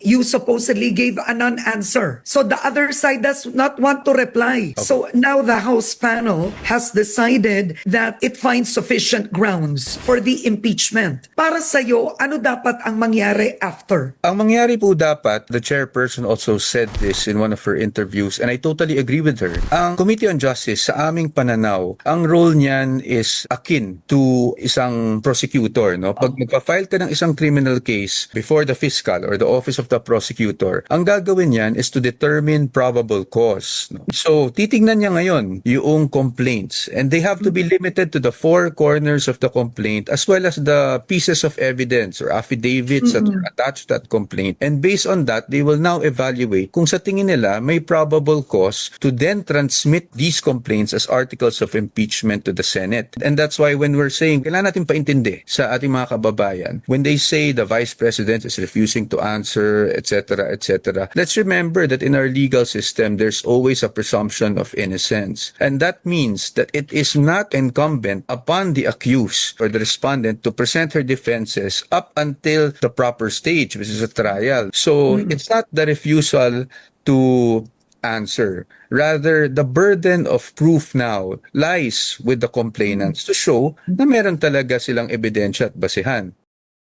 you supposedly gave a non-answer. So the other side does not want to reply. So now the House panel has decided that it finds sufficient grounds for the impeachment. Para sa'yo, ano dapat ang mangyari after? Ang mangyari po dapat, the chairperson also said this in one of her interviews, and I totally agree with her. Ang Committee on Justice, sa aming pananaw, ang role niyan is akin to isang prosecutor. No? Pag magpa-file ka ng isang criminal case before the fiscal or the office of the prosecutor, ang gagawin niyan is to determine probable cause. No? So, titingnan niya ngayon yung complaints, and they have to be limited to the four corners of the complaint as well as the pieces of evidence or affidavits that are attached to that complaint. And based on that, they will now evaluate kung sa tingin nila may probable cause to then transmit these complaints as articles of impeachment to the Senate. And that's why when we're saying, kailangan natin paintindi sa ating mga kababayan, when they say the Vice President is refusing to answer, etc., etc., let's remember that in our legal system, there's always a presumption of innocence. And that means that it is not incumbent upon the accused or the respondent to present her defenses up until the proper stage, which is a trial. So it's not the refusal to answer. Rather, the burden of proof now lies with the complainants to show na meron talaga silang ebidensya at basehan.